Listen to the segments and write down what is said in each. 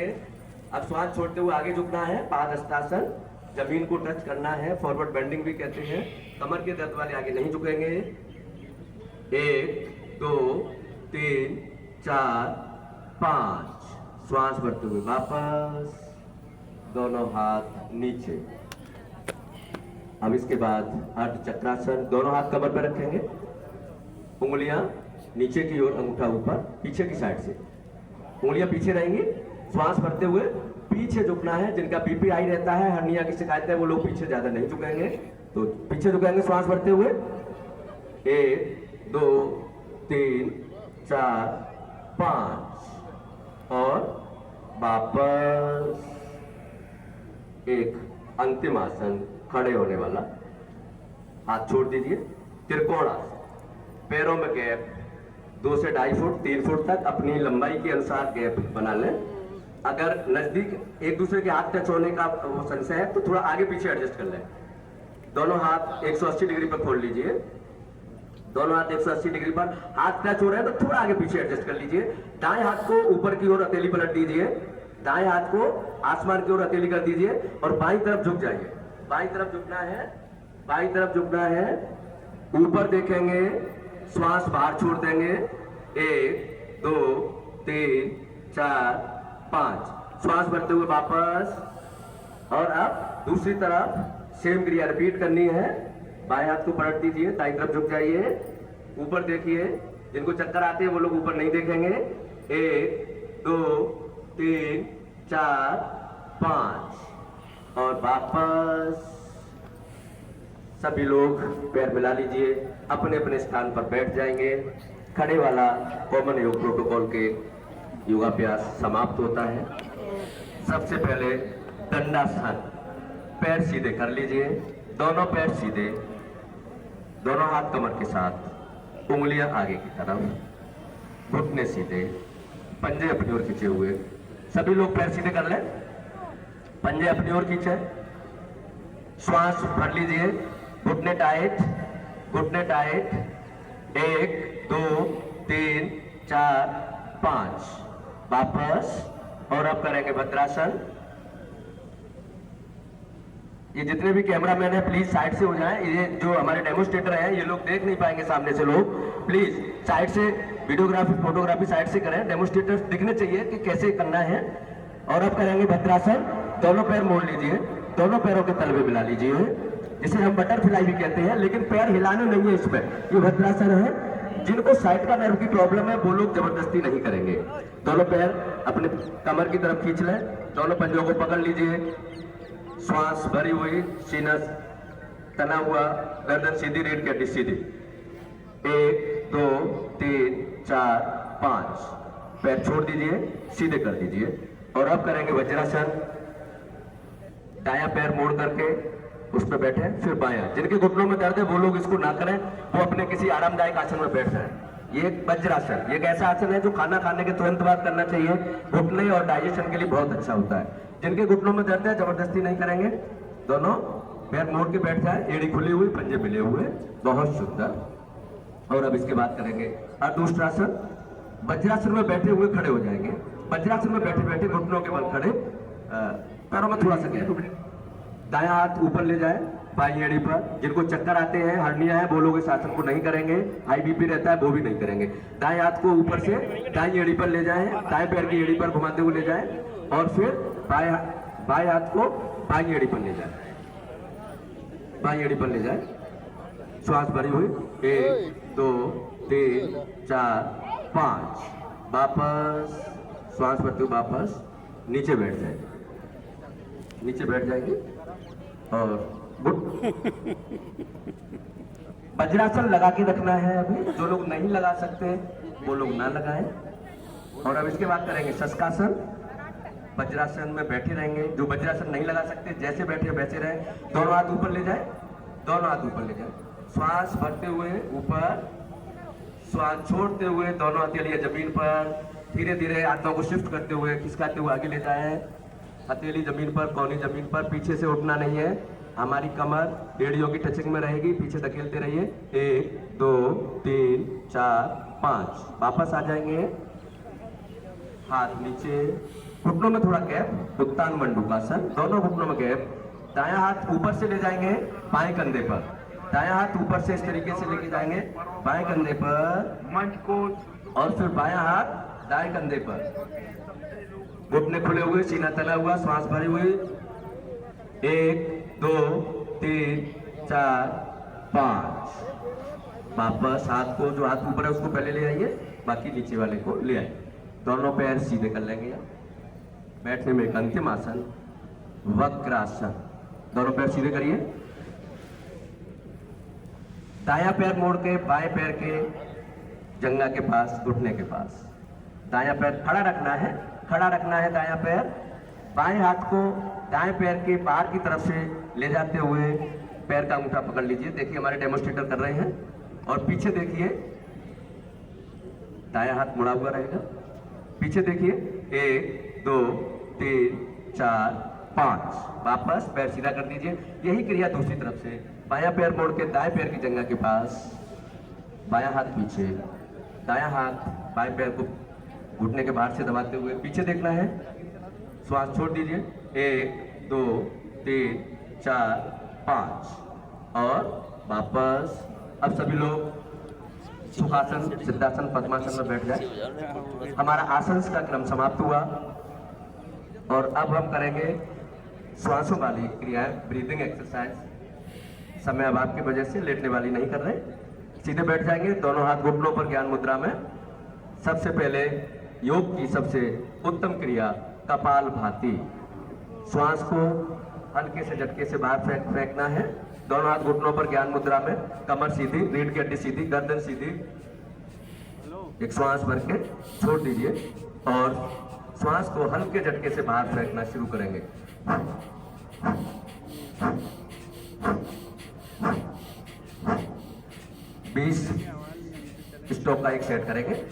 अब श्वास छोड़ते हुए आगे झुकना है, पादहस्तासन, जमीन को टच करना है, फॉरवर्ड बेंडिंग भी कहते हैं। कमर के दर्द वाले आगे नहीं झुकेंगे। 1 2 3 4 5 श्वास भरते हुए वापस, दोनों हाथ नीचे। अब इसके बाद अर्ध चक्रासन, दोनों हाथ कमर पर रखेंगे, उंगलियां नीचे की ओर, अंगूठा ऊपर, पीछे की साइड से, उंगलियां पीछे रहेंगी। श्वास भरते हुए पीछे झुकना है। जिनका बीपी हाई रहता है, हर्निया की शिकायत है, वो लोग पीछे ज्यादा नहीं झुकेंगे, तो पीछे झुकेंगे श्वास भरते हुए। 1 2 3 4 5 और वापस। एक अंतिम आसन, खड़े होने वाला, हाथ छोड़ दीजिए, त्रिकोण आसन, पैरों में गैप 2 से 2.5 फुट 3 फुट तक अपनी लंबाई के अनुसार गैप बना लें। अगर नजदीक एक दूसरे के हाथ टच होने का वो संशय है तो थोड़ा आगे पीछे एडजस्ट कर लें। दोनों हाथ 180 डिग्री पर खोल लीजिए, दोनों हाथ 180 डिग्री पर। हाथ टच हो रहे हैं तो थोड़ा आगे पीछे एडजस्ट कर लीजिए। दाएं हाथ को ऊपर की ओर हथेली पलट दीजिए, दाएं हाथ को आसमान की ओर हथेली कर दीजिए और बाईं तरफ झुक जाइए। बाईं तरफ झुकना है, बाईं तरफ झुकना है, ऊपर देखेंगे, श्वास बाहर छोड़ देंगे। 1 2 3 4 5 श्वास भरते हुए वापस। और अब दूसरी तरफ सेम क्रिया रिपीट करनी है। बाएं हाथ को पलट दीजिए, दाईं तरफ झुक जाइए, ऊपर देखिए। जिनको चक्कर आते हैं वो लोग ऊपर नहीं देखेंगे। 1 2 3 4 5 और वापस। सभी लोग पैर मिला लीजिए, अपने अपने स्थान पर बैठ जाएंगे। खड़े वाला कॉमन योग प्रोटोकॉल के योगाभ्यास समाप्त होता है। सबसे पहले दंडासन, पैर सीधे कर लीजिए, दोनों पैर सीधे, दोनों हाथ कमर के साथ, उंगलियां आगे की तरफ, घुटने सीधे, पंजे अपनी ओर खींचे हुए। सभी लोग पैर सीधे कर लें, पंजे अपनी ओर खींचे, श्वास भर लीजिए, घुटने टाइट, घुटने टाइट। 1 2 3 4 5 वापस। और अब करेंगे भद्रासन। ये जितने भी कैमरामैन हैं प्लीज साइड से हो जाएं। ये जो हमारे डेमोस्ट्रेटर हैं ये लोग देख नहीं पाएंगे सामने से लोग, प्लीज साइड से वीडियोग्राफी फोटोग्राफी साइड से करें। डेमोस्ट्रेटर्स दिखने चाहिए कि कैसे करना है। और अब करेंगे भद्रासन। दोनों पैर मोड़ लीजिए, दोनों पैरों के तलवे मिला लीजिए, जिसे हम बटरफ्लाई भी कहते हैं, लेकिन पैर हिलाने नहीं है इसमें। ये भद्रासन है। जिनको साइड का नर्व की प्रॉब्लम है वो लोग जबरदस्ती नहीं करेंगे। दोनों पैर अपने कमर की तरफ खींच लें, दोनों पंजों को पकड़ लीजिए, श्वास भरी हुई, सीना तना हुआ, गर्दन सीधी, रीढ़ की हड्डी सीधी। 1 2 3 4 5 पैर छोड़ दीजिए, सीधे कर दीजिए। और अब करेंगे वज्रासन। दायां पैर मोड़ करके उस पर बैठे, फिर बायां। जिनके घुटनों में दर्द है वो लोग इसको ना करें, वो अपने किसी आरामदायक आसन में बैठ जाएं। ये एक वज्रासन, ये एक ऐसा आसन है जो खाना खाने के तुरंत बाद करना चाहिए। घुटने और डाइजेशन के लिए बहुत अच्छा होता है। जिनके घुटनों में दर्द है जबरदस्ती नहीं करेंगे, दोनों पैर मोड़ के बैठ जाए, एड़ी खुली हुई, पंजे मिले हुए, बहुत सुंदर। और अब इसके बाद करेंगे अर्धोष्ट्रासन। वज्रासन में बैठे हुए खड़े हो जाएंगे। वज्रासन में बैठे बैठे घुटनों के बल खड़े, पैरों में थोड़ा सा गैप, दायां हाथ ऊपर ले जाए बाईं एड़ी पर। जिनको चक्कर आते हैं, हर्निया है, वो लोग इस आसन को नहीं करेंगे। हाई बीपी रहता है वो भी नहीं करेंगे। दाएं हाथ को ऊपर से दाईं एड़ी पर ले जाएं, दाएं पैर की एड़ी पर घुमाते हुए ले जाएं और फिर बाएं हाथ को बाईं एड़ी पर ले जाएं, बाईं एड़ी पर ले जाएं। श्वास भरी हुई। 1 2 3 4 5 वापस। श्वास भरते हुए वापस नीचे बैठ जाए, नीचे बैठ जाएंगे। और वज्रासन लगा के रखना है। अभी जो लोग नहीं लगा सकते वो लोग ना लगाएं। और अब इसके बाद करेंगे शशकासन। वज्रासन में बैठे रहेंगे। जो वज्रासन नहीं लगा सकते जैसे बैठे वैसे रहे। दोनों हाथ ऊपर ले जाए, दोनों हाथ ऊपर ले जाए, श्वास भरते हुए ऊपर, श्वास छोड़ते हुए दोनों हथेलियां जमीन पर, धीरे धीरे हाथों को शिफ्ट करते हुए खिसकाते हुए आगे ले जाए। हथेली जमीन पर, कौनी जमीन पर, पीछे से उठना नहीं है। हमारी कमर एड़ियों की टचिंग में रहेगी, पीछे धकेलते रहिए। 1 2 3 4 5 वापस आ जाएंगे। हाथ नीचे, घुटनों में थोड़ा गैप, उत्तान मंडूकासन, दोनों घुटनों में गैप। दायां हाथ ऊपर से ले जाएंगे बाएं कंधे पर, दायां हाथ ऊपर से इस तरीके से लेके जाएंगे बाएं कंधे पर, मंच को और फिर बायां हाथ दाएं कंधे पर। घुटने खुले हुए, सीना तला हुआ, श्वास भरी हुई। 1 2 3 4 5। वापस हाथ को, जो हाथ ऊपर है उसको पहले ले आइए, बाकी नीचे वाले को ले आइए। दोनों पैर सीधे कर लेंगे। बैठने में एक अंतिम आसन, वक्रासन। दोनों पैर सीधे करिए। दायां पैर मोड़ के बाएं पैर के जंघा के पास, घुटने के पास। दायां पैर खड़ा रखना है, खड़ा रखना है दायां पैर। बाएं हाथ को दाएं पैर के बाहर की तरफ से ले जाते हुए पैर का अंगूठा पकड़ लीजिए। देखिए हमारे डेमोस्ट्रेटर कर रहे हैं। और पीछे देखिए, दायां हाथ मुड़ा हुआ रहेगा। पीछे देखिए, 1 2 3 4 5। वापस पैर सीधा कर दीजिए। यही क्रिया दूसरी तरफ से। बायां पैर मोड़ के दाएं पैर की जंघा के पास, बायां हाथ पीछे, दायां हाथ बाएं पैर को घुटने के बाहर से दबाते हुए पीछे देखना है। श्वास छोड़ दीजिए। 1 2 3 4 5। और वापस। अब सभी लोग सुखासन, सिद्धासन, पद्मासन में बैठ जाए। हमारा आसन का क्रम समाप्त हुआ और अब हम करेंगे श्वासों वाली क्रियाएं, ब्रीदिंग एक्सरसाइज। समय अभाव की वजह से लेटने वाली नहीं कर रहे, सीधे बैठ जाएंगे। दोनों हाथ घुटनों पर ज्ञान मुद्रा में। सबसे पहले योग की सबसे उत्तम क्रिया कपालभाति। श्वास को हल्के से झटके से बाहर फेंकना है। दोनों हाथ घुटनों पर ज्ञान मुद्रा में, कमर सीधी, रीढ़ की हड्डी सीधी, गर्दन सीधी। एक श्वास भर के छोड़ दीजिए और श्वास को हल्के झटके से बाहर फेंकना शुरू करेंगे। 20 स्टॉप का एक सेट करेंगे।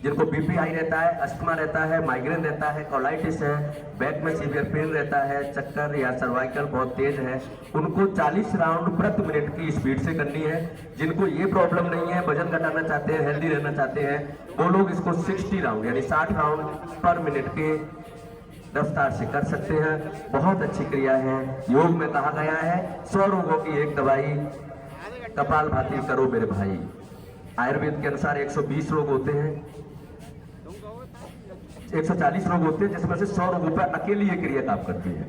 जिनको बीपी हाई रहता है, अस्थमा रहता है, माइग्रेन रहता है, कोलाइटिस है, बैक में सीवियर पेन रहता है, चक्कर या सर्वाइकल बहुत तेज है, उनको 40 राउंड प्रति मिनट की स्पीड से करनी है। जिनको ये प्रॉब्लम नहीं है, वजन घटाना चाहते हैं, हेल्दी रहना चाहते हैं, वो लोग इसको 60 राउंड यानी 60 राउंड पर मिनट के रफ्तार से कर सकते हैं। बहुत अच्छी क्रिया है। योग में कहा गया है 100 रोगों की एक दवाई कपालभाति करो मेरे भाई। आयुर्वेद के अनुसार 120 रोग होते हैं, 140 रोग होते हैं, जिसमें से 100 रोगों पर अकेली ये क्रिया काम करती है।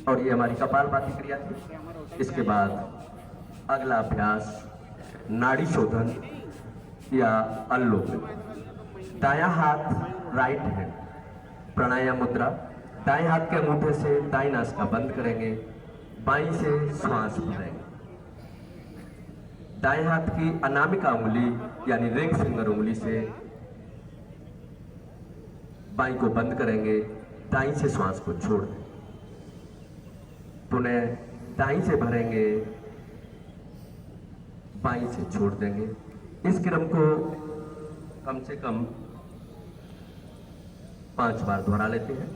और ये हमारी कपालभाति क्रिया थी। इसके बाद अगला अभ्यास नाड़ी शोधन या अनुलोम। दायां हाथ राइट हैंड, प्राणायाम मुद्रा। दाएं हाथ के अंगूठे से दाईं नासिका बंद करेंगे, बाईं से श्वास भरेंगे। दाएं हाथ की अनामिका उंगली यानी रिंग फिंगर उंगली से बाईं को बंद करेंगे, दाईं से श्वास को छोड़ दें। पुनः दाईं से भरेंगे, बाईं से छोड़ देंगे। इस क्रम को कम से कम 5 बार दोहरा लेते हैं।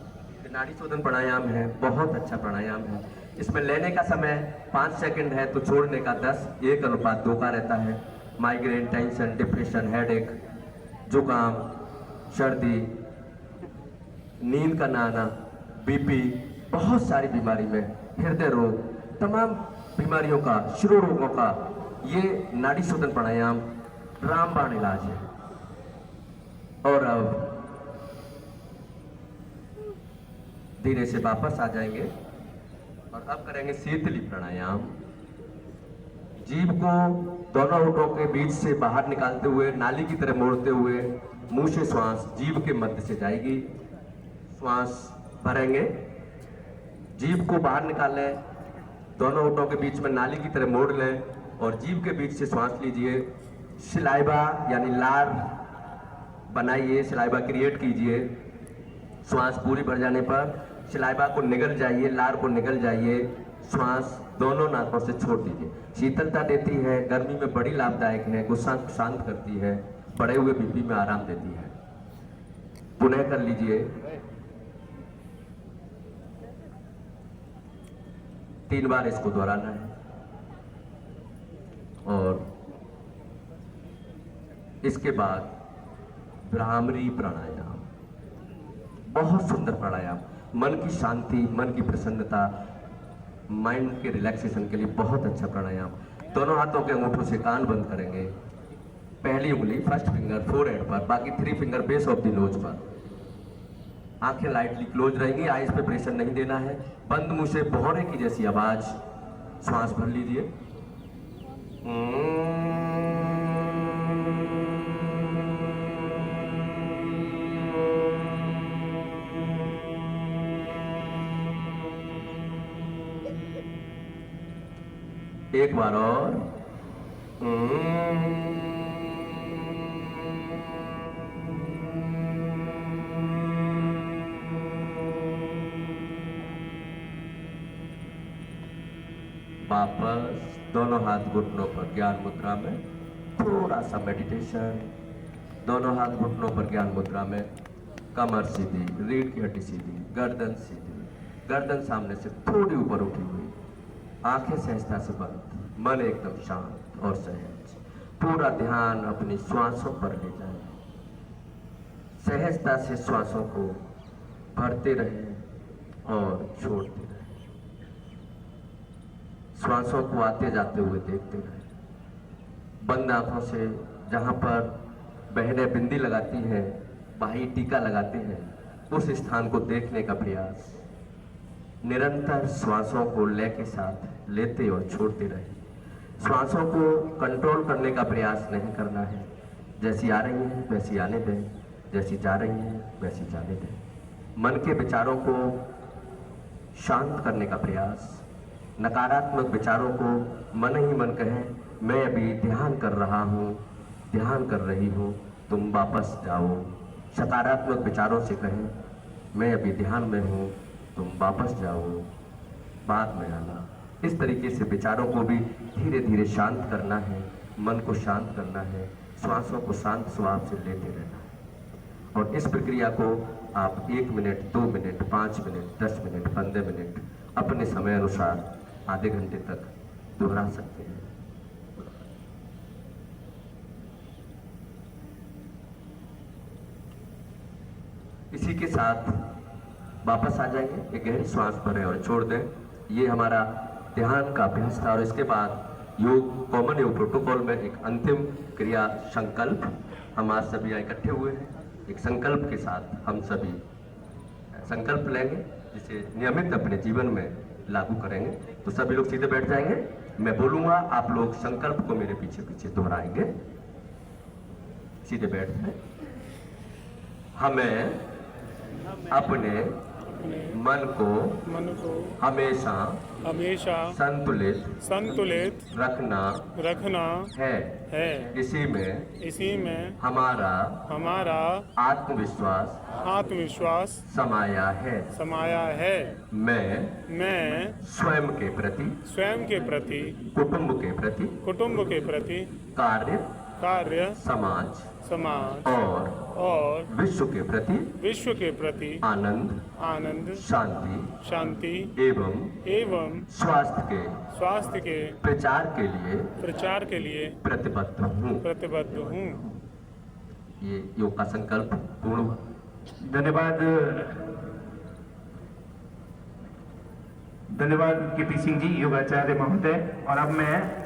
नाड़ी शोधन प्राणायाम है, बहुत अच्छा प्राणायाम है। इसमें लेने का समय 5 सेकंड है तो छोड़ने का 10, 1:2 का रहता है। माइग्रेन, टेंशन, डिप्रेशन, हेडेक, जुकाम, सर्दी, नींद का ना आना, बीपी, बहुत सारी बीमारी में, हृदय रोग, तमाम बीमारियों का, शिरो रोगों का ये नाड़ी शोधन प्राणायाम रामबाण इलाज है। और अब धीरे से वापस आ जाएंगे और अब करेंगे शीतली प्राणायाम। जीभ को दोनों होठों के बीच से बाहर निकालते हुए, नाली की तरह मोड़ते हुए, मुंह से श्वास जीभ के मध्य से जाएगी। श्वास भरेंगे, जीभ को बाहर निकाल लें, दोनों होठों के बीच में नाली की तरह मोड़ लें और जीभ के बीच से श्वास लीजिए। सलाइवा यानी लार बनाइए, सलाइवा क्रिएट कीजिए। श्वास पूरी भर जाने पर सलाइवा को निगल जाइए, लार को निगल जाइए। श्वास दोनों नाकों से छोड़ दीजिए। शीतलता देती है, गर्मी में बड़ी लाभदायक है, गुस्सा शांत करती है, बढ़े हुए बीपी में आराम देती है। पुनः कर लीजिए। 3 बार इसको दोहराना है। और इसके बाद भ्रामरी प्राणायाम, बहुत सुंदर प्राणायाम, मन की शांति, मन की प्रसन्नता, माइंड के रिलैक्सेशन के लिए बहुत अच्छा प्राणायाम। दोनों हाथों के अंगूठों से कान बंद करेंगे, पहली उंगली फर्स्ट फिंगर फोरहेड पर, बाकी 3 finger base of the nose पर। आंखें लाइटली क्लोज रहेंगी, आईज पे प्रेशर नहीं देना है। बंद मुंह से भौरे की जैसी आवाज, श्वास भर लीजिए। एक बार और। वापस दोनों हाथ घुटनों पर ज्ञान मुद्रा में, थोड़ा सा मेडिटेशन। दोनों हाथ घुटनों पर ज्ञान मुद्रा में, कमर सीधी, रीढ़ की हड्डी सीधी, गर्दन सीधी, गर्दन सामने से थोड़ी ऊपर उठी हुई, आंखें सहजता से बंद, मन एकदम शांत और सहज। पूरा ध्यान अपनी श्वासों पर ले जाए, सहजता से श्वासों को भरते रहे और छोड़ते रहे। श्वासों को आते जाते हुए देखते रहे। बंद आंखों से जहां पर बहनें बिंदी लगाती हैं, भाई टीका लगाते हैं, उस स्थान को देखने का प्रयास। निरंतर श्वासों को लय के साथ लेते और छोड़ते रहे। श्वासों को कंट्रोल करने का प्रयास नहीं करना है। जैसी आ रही हैं वैसी आने दें, जैसी जा रही हैं वैसी जाने दें। मन के विचारों को शांत करने का प्रयास। नकारात्मक विचारों को मन ही मन कहें, मैं अभी ध्यान कर रहा हूँ, ध्यान कर रही हूँ, तुम वापस जाओ। सकारात्मक विचारों से कहें, मैं अभी ध्यान में हूँ, तुम वापस जाओ, बाद में आना। इस तरीके से विचारों को भी धीरे धीरे शांत करना है, मन को शांत करना है, श्वासों को शांत स्वभाव से लेते रहना है। और इस प्रक्रिया को आप 1 minute, 2 minute, 5 minute, 10 minute, 15 minute अपने समय अनुसार आधे घंटे तक दोहरा सकते हैं। इसी के साथ वापस आ जाएंगे, एक गहरी श्वास भरें और छोड़ दें। ये हमारा ध्यान का अभ्यास था। और इसके बाद योग कॉमन योग प्रोटोकॉल में एक अंतिम क्रिया संकल्प। हम आज सभी यहाँ इकट्ठे हुए हैं, एक संकल्प के साथ हम सभी संकल्प लेंगे, जिसे नियमित अपने जीवन में लागू करेंगे। तो सभी लोग सीधे बैठ जाएंगे, मैं बोलूंगा, आप लोग संकल्प को मेरे पीछे पीछे दोहराएंगे। सीधे बैठ जाए। हमें अपने मन को हमेशा संतुलित रखना है। इसी में हमारा आत्मविश्वास समाया है। मैं स्वयं के प्रति कुटुंब के प्रति कार्य समाज और विश्व के प्रति आनंद शांति एवं स्वास्थ्य के प्रचार के लिए प्रतिबद्ध हूँ। ये योग का संकल्प पूर्ण हुआ। धन्यवाद केपी सिंह जी, योगाचार्य महोदय। और अब मैं